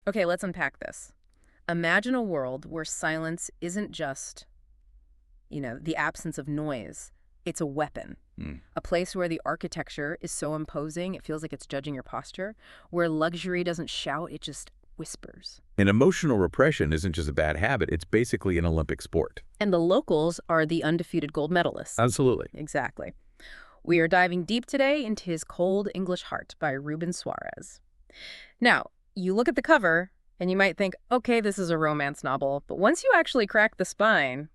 Okay, let's unpack this. Imagine a world where silence isn't just, the absence of noise. It's a weapon. A place where the architecture is so imposing, it feels like it's judging your posture, where luxury doesn't shout, it just whispers. And emotional repression isn't just a bad habit, it's basically an Olympic sport. And the locals are the undefeated gold medalists. Absolutely. Exactly. We are diving deep today into his Cold English Heart by Rubén Suárez. Now, you look at the cover, and you might think, okay, this is a romance novel, but once you actually crack the spine,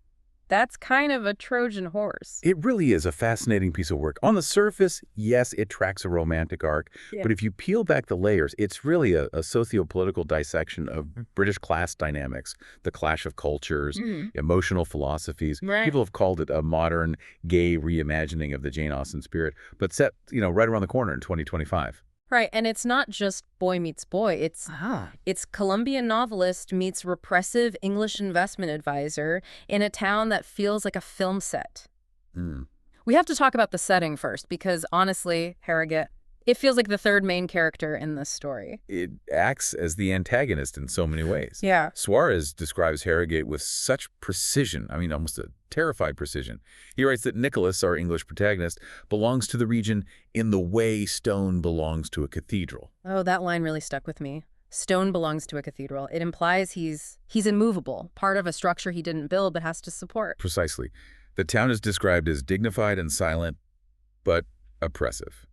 that's kind of a Trojan horse. It really is a fascinating piece of work. On the surface, yes, it tracks a romantic arc, Yeah. but if you peel back the layers, it's really a socio-political dissection of British class dynamics, the clash of cultures, emotional philosophies. Right. People have called it a modern, gay reimagining of the Jane Austen spirit, but set, right around the corner in 2025. Right, and it's not just boy meets boy. It's Colombian novelist meets repressive English investment advisor in a town that feels like a film set. We have to talk about the setting first because, honestly, Harrogate, it feels like the third main character in this story. It acts as the antagonist in so many ways. Yeah. Suarez describes Harrogate with such precision, almost a terrified precision. He writes that Nicholas, our English protagonist, belongs to the region in the way stone belongs to a cathedral. Oh, that line really stuck with me. Stone belongs to a cathedral. It implies he's immovable, part of a structure he didn't build but has to support. Precisely. The town is described as dignified and silent, but oppressive.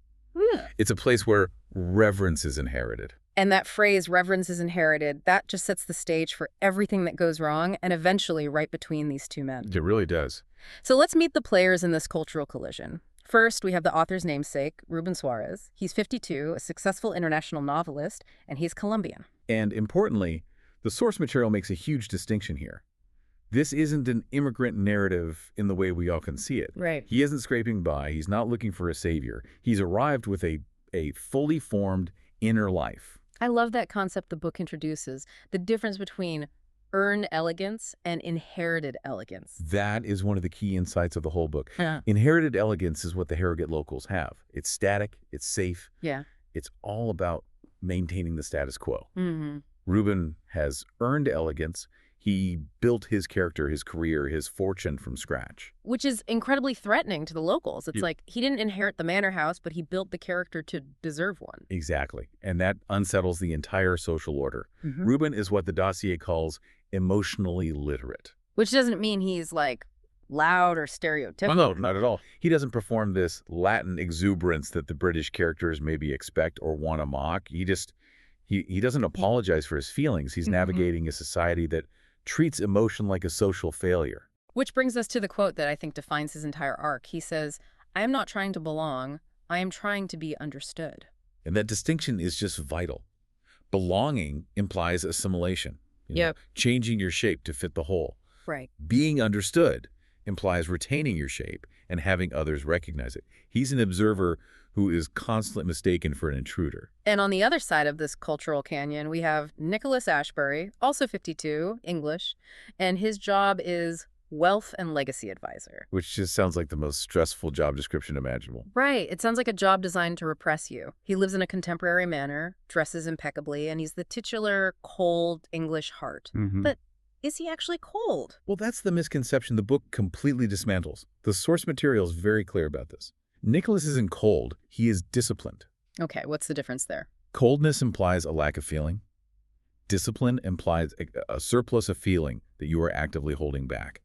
It's a place where reverence is inherited. And that phrase, reverence is inherited, that just sets the stage for everything that goes wrong and eventually right between these two men. It really does. So let's meet the players in this cultural collision. First, we have the author's namesake, Rubén Suárez. He's 52, a successful international novelist, and he's Colombian. And importantly, the source material makes a huge distinction here. This isn't an immigrant narrative in the way we often see it. Right. He isn't scraping by. He's not looking for a savior. He's arrived with a fully formed inner life. I love that concept the book introduces, the difference between earned elegance and inherited elegance. That is one of the key insights of the whole book. Yeah. Inherited elegance is what the Harrogate locals have. It's static, it's safe, Yeah. it's all about maintaining the status quo. Mm-hmm. Rubén has earned elegance. He built his character, his career, his fortune from scratch. Which is incredibly threatening to the locals. It's Yeah. like he didn't inherit the manor house, but he built the character to deserve one. Exactly. And that unsettles the entire social order. Mhm. Rubén is what the dossier calls emotionally literate. Which doesn't mean he's, like, loud or stereotypical. Oh, no, not at all. He doesn't perform this Latin exuberance that the British characters maybe expect or want to mock. He doesn't apologize for his feelings. He's navigating a society that treats emotion like a social failure. Which brings us to the quote that I think defines his entire arc. He says, "I am not trying to belong. I am trying to be understood." And that distinction is just vital. Belonging implies assimilation. Yep. Changing your shape to fit the whole. Right. Being understood implies retaining your shape and having others recognize it. He's an observer who is constantly mistaken for an intruder. And on the other side of this cultural canyon, we have Nicholas Ashbury, also 52, English, and his job is wealth and legacy advisor. Which just sounds like the most stressful job description imaginable. Right. It sounds like a job designed to repress you. He lives in a contemporary manner, dresses impeccably, and he's the titular cold English heart. But is he actually cold? Well, that's the misconception the book completely dismantles. The source material is very clear about this. Nicholas isn't cold, he is disciplined. Okay, what's the difference there? Coldness implies a lack of feeling. Discipline implies a surplus of feeling that you are actively holding back.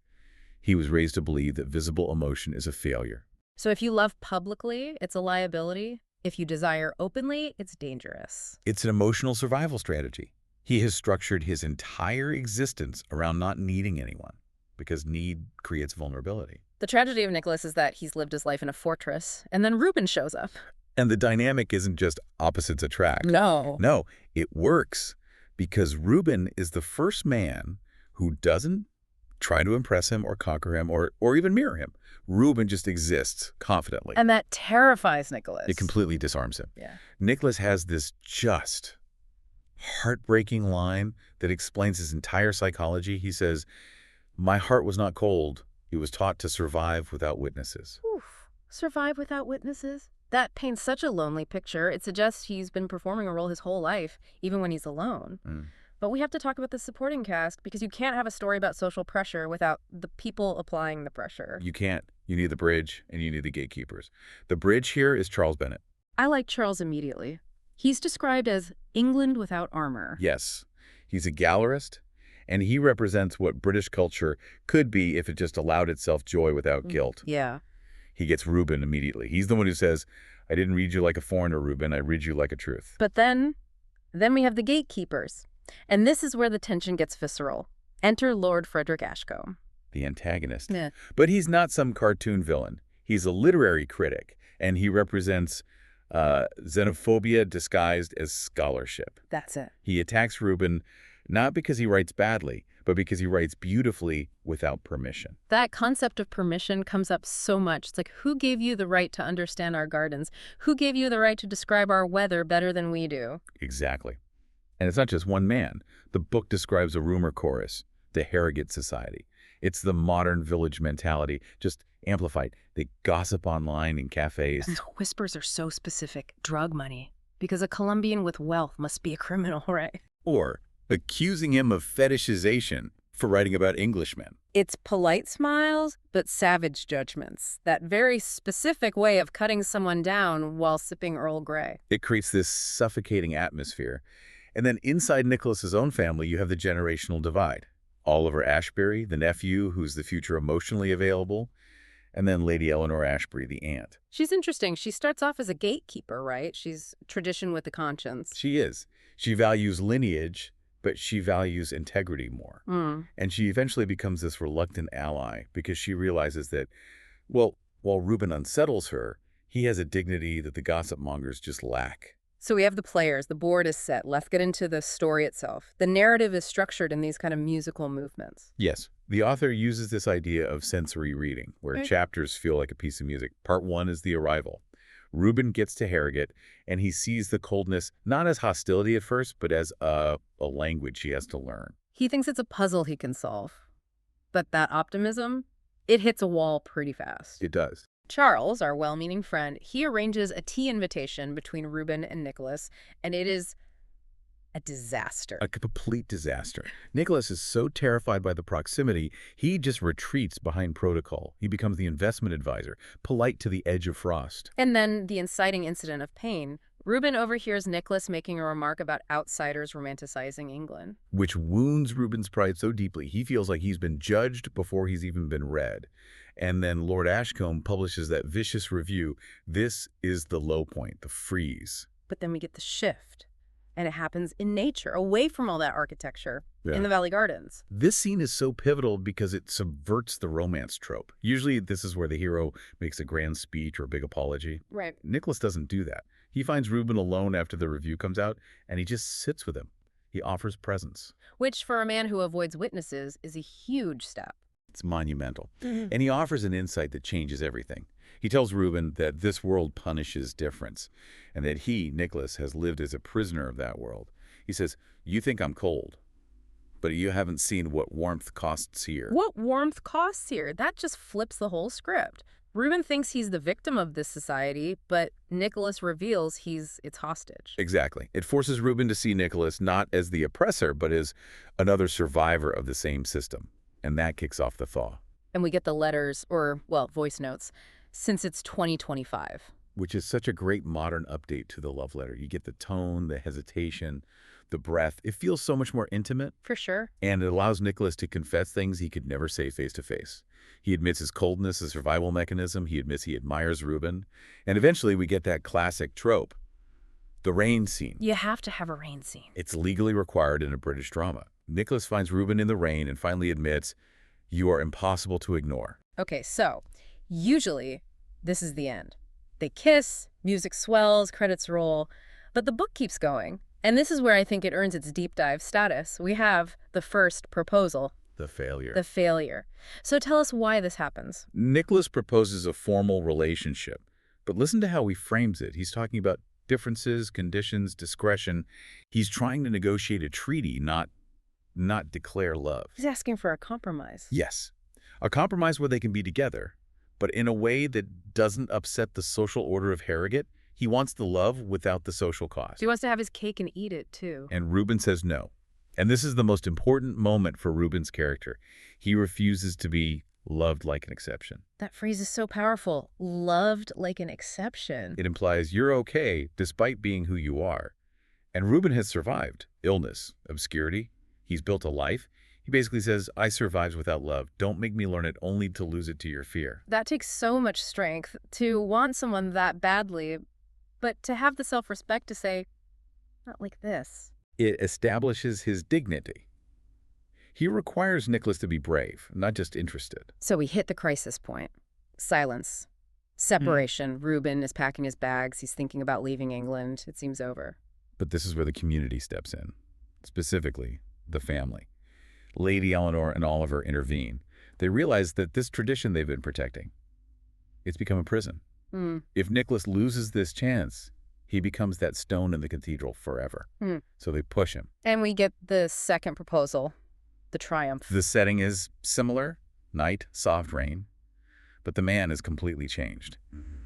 He was raised to believe that visible emotion is a failure. So if you love publicly, it's a liability. If you desire openly, it's dangerous. It's an emotional survival strategy. He has structured his entire existence around not needing anyone because need creates vulnerability. The tragedy of Nicholas is that he's lived his life in a fortress, and then Rubén shows up. And the dynamic isn't just opposites attract. No. No, it works because Rubén is the first man who doesn't try to impress him or conquer him or even mirror him. Rubén just exists confidently. And that terrifies Nicholas. It completely disarms him. Yeah. Nicholas has this just heartbreaking line that explains his entire psychology. He says, "My heart was not cold. It was taught to survive without witnesses." Oof. Survive without witnesses? That paints such a lonely picture. It suggests he's been performing a role his whole life, even when he's alone. But we have to talk about the supporting cast because you can't have a story about social pressure without the people applying the pressure. You can't. You need the bridge and you need the gatekeepers. The bridge here is Charles Bennett. I like Charles immediately. He's described as England without armor. Yes. He's a gallerist, and he represents what British culture could be if it just allowed itself joy without guilt. Yeah. He gets Rubén immediately. He's the one who says, I didn't read you like a foreigner, Rubén. I read you like a truth. But then we have the gatekeepers. And this is where the tension gets visceral. Enter Lord Frederick Ashcombe. The antagonist. Yeah. But he's not some cartoon villain. He's a literary critic, and he represents xenophobia disguised as scholarship. That's it. He attacks Rubén not because he writes badly, but because he writes beautifully without permission. That concept of permission comes up so much. It's like, who gave you the right to understand our gardens? Who gave you the right to describe our weather better than we do? Exactly. And it's not just one man. The book describes a rumor chorus, the Harrogate Society. It's the modern village mentality, just amplified. They gossip online in cafes. And the whispers are so specific. Drug money. Because a Colombian with wealth must be a criminal, right? Or accusing him of fetishization for writing about Englishmen. It's polite smiles, but savage judgments. That very specific way of cutting someone down while sipping Earl Grey. It creates this suffocating atmosphere. And then inside Nicholas's own family, you have the generational divide. Oliver Ashbury, the nephew, who's the future emotionally available, and then Lady Eleanor Ashbury, the aunt. She's interesting. She starts off as a gatekeeper, right? She's tradition with a conscience. She is. She values lineage, but she values integrity more. And she eventually becomes this reluctant ally because she realizes that, well, while Rubén unsettles her, he has a dignity that the gossip mongers just lack. So we have the players, the board is set. Let's get into the story itself. The narrative is structured in these kind of musical movements. Yes. The author uses this idea of sensory reading, where chapters feel like a piece of music. Part 1 is the arrival. Rubén gets to Harrogate, and he sees the coldness not as hostility at first, but as a language he has to learn. He thinks it's a puzzle he can solve. But that optimism, it hits a wall pretty fast. It does. Charles, our well-meaning friend, he arranges a tea invitation between Rubén and Nicholas, and it is a disaster. A complete disaster. Nicholas is so terrified by the proximity, he just retreats behind protocol. He becomes the investment advisor, polite to the edge of frost. And then the inciting incident of pain. Rubén overhears Nicholas making a remark about outsiders romanticizing England. Which wounds Rubén's pride so deeply, he feels like he's been judged before he's even been read. And then Lord Ashcombe publishes that vicious review. This is the low point, the freeze. But then we get the shift. And it happens in nature, away from all that architecture, in the Valley Gardens. This scene is so pivotal because it subverts the romance trope. Usually this is where the hero makes a grand speech or a big apology. Right. Nicholas doesn't do that. He finds Rubén alone after the review comes out, and he just sits with him. He offers presence. Which, for a man who avoids witnesses, is a huge step. It's monumental. And he offers an insight that changes everything. He tells Rubén that this world punishes difference, and that he, Nicholas, has lived as a prisoner of that world. He says, you think I'm cold, but you haven't seen what warmth costs here. What warmth costs here? That just flips the whole script. Rubén thinks he's the victim of this society, but Nicholas reveals he's its hostage. Exactly. It forces Rubén to see Nicholas not as the oppressor, but as another survivor of the same system. And that kicks off the thaw. And we get the letters, or, well, voice notes, since it's 2025. Which is such a great modern update to the love letter. You get the tone, the hesitation, the breath. It feels so much more intimate. For sure. And it allows Nicholas to confess things he could never say face to face. He admits his coldness, a survival mechanism. He admits he admires Rubén. And eventually we get that classic trope, the rain scene. You have to have a rain scene. It's legally required in a British drama. Nicholas finds Rubén in the rain and finally admits, you are impossible to ignore. Okay, so usually this is the end. They kiss, music swells, credits roll, but the book keeps going. And this is where I think it earns its deep dive status. We have the first proposal. The failure. The failure. So tell us why this happens. Nicholas proposes a formal relationship, but listen to how he frames it. He's talking about differences, conditions, discretion. He's trying to negotiate a treaty, not declare love. He's asking for a compromise. Yes. A compromise where they can be together, but in a way that doesn't upset the social order of Harrogate. He wants the love without the social cost. He wants to have his cake and eat it, too. And Rubén says no. And this is the most important moment for Rubén's character. He refuses to be loved like an exception. That phrase is so powerful. Loved like an exception. It implies you're okay despite being who you are. And Rubén has survived illness, obscurity. He's built a life. He basically says, I survived without love. Don't make me learn it only to lose it to your fear. That takes so much strength to want someone that badly, but to have the self-respect to say, not like this. It establishes his dignity. He requires Nicholas to be brave, not just interested. So we hit the crisis point. Silence. Separation. Rubén is packing his bags. He's thinking about leaving England. It seems over. But this is where the community steps in, specifically the family. Lady Eleanor and Oliver intervene. They realize that this tradition they've been protecting, it's become a prison. If Nicholas loses this chance, he becomes that stone in the cathedral forever. So they push him. And we get the second proposal, the triumph. The setting is similar, night, soft rain, but the man is completely changed.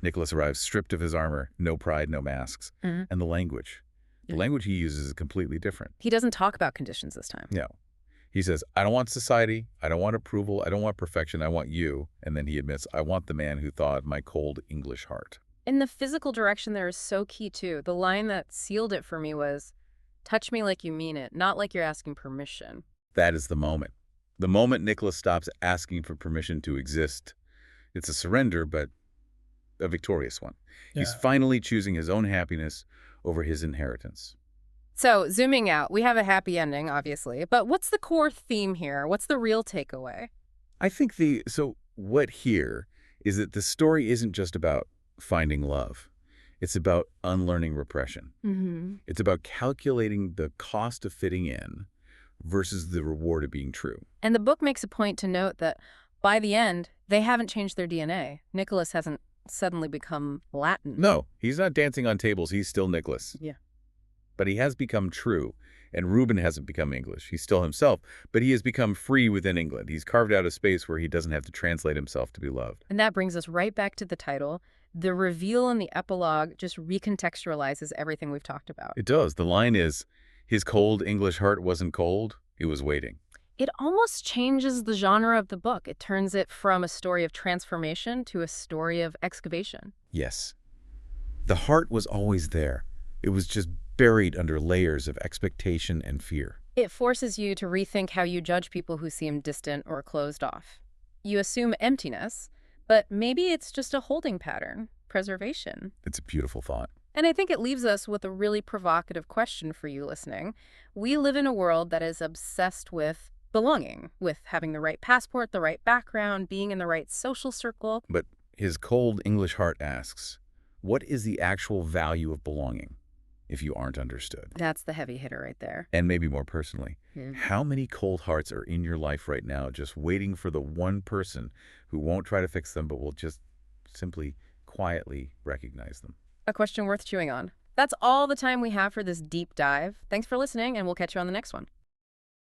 Nicholas arrives stripped of his armor, no pride, no masks, and the language. The language he uses is completely different. He doesn't talk about conditions this time. No. He says, I don't want society, I don't want approval, I don't want perfection, I want you. And then he admits, I want the man who thawed my cold English heart. And the physical direction there is so key, too. The line that sealed it for me was, touch me like you mean it, not like you're asking permission. That is the moment. The moment Nicholas stops asking for permission to exist. It's a surrender, but a victorious one. Yeah. He's finally choosing his own happiness over his inheritance. So, zooming out, we have a happy ending, obviously. But what's the core theme here? What's the real takeaway? I think what here is that the story isn't just about finding love. It's about unlearning repression. It's about calculating the cost of fitting in versus the reward of being true. And the book makes a point to note that by the end, they haven't changed their DNA. Nicholas hasn't suddenly become Latin. No, he's not dancing on tables. He's still Nicholas. Yeah. But he has become true. And Rubén hasn't become English. He's still himself, but he has become free within England. He's carved out a space where he doesn't have to translate himself to be loved. And that brings us right back to the title. The reveal in the epilogue just recontextualizes everything we've talked about. It does. The line is, his cold English heart wasn't cold, it was waiting. It almost changes the genre of the book. It turns it from a story of transformation to a story of excavation. Yes. The heart was always there. It was just buried under layers of expectation and fear. It forces you to rethink how you judge people who seem distant or closed off. You assume emptiness, but maybe it's just a holding pattern, preservation. It's a beautiful thought. And I think it leaves us with a really provocative question for you listening. We live in a world that is obsessed with belonging, with having the right passport, the right background, being in the right social circle. But his cold English heart asks, what is the actual value of belonging if you aren't understood? That's the heavy hitter right there. And maybe more personally, how many cold hearts are in your life right now just waiting for the one person who won't try to fix them but will just simply quietly recognize them? A question worth chewing on. That's all the time we have for this deep dive. Thanks for listening, and we'll catch you on the next one.